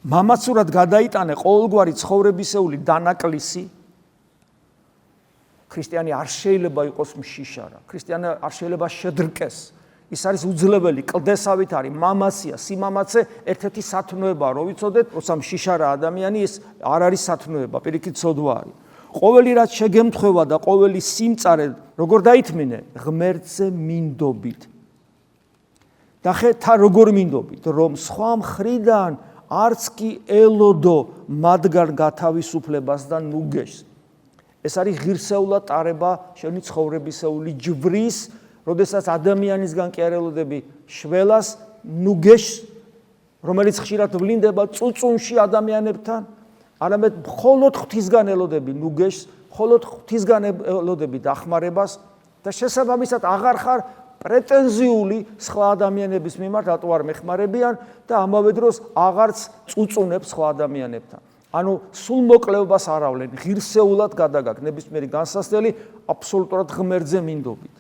მამაცურად გადაიტანე ყოველგვარი ცხოვრებისეული დანაკლისი. ქრისტიანი არ შეიძლება იყოს მშიშარა, ქრისტიანი არ შეიძლება შედრკეს. ის არის უძლებელი, კლდესავით არის, მამაცია, სიმამაცე ერთ-ერთი სათნოებაა, რო ვიცოდეთ, როცა მშიშარა ადამიანი, ეს არ არის სათნოება, პირიქით ცოდვა არის. ყოველი რაც შეგემთხვევა და ყოველი სიმწარე, როგორ დაითმინე, ღმერთზე მინდობით. და ხეთა როგორ მინდობით, რომ სხვა მხრიდან არც კი ელოდო მათგან გათავისუფლებას და ნუგეშს. ეს არის ღირსეულად ტარება შენი ცხოვრებისეული ჯვრის, როდესაც ადამიანისგან კი არ ელოდები შველას, ნუგეშს, რომელიც ხშირად ვლინდება წუწუნში ადამიანებთან, არამედ მხოლოდ ღვთისგან ელოდები ნუგეშს, მხოლოდ ღვთისგან ელოდები დახმარებას და შესაბამისად აღარ ხარ პრეტენზიული სხვა ადამიანების მიმართ, რატო არ მეხმარებიან და ამავე დროს აღარც წუწუნებს სხვა ადამიანებთან. ანუ სულ მოკლეობას არ ავლენ, ღირსეულად გადაგაქ ნებისმიერი განსასწრელი აბსოლუტურად ღმერთზე მინდობით.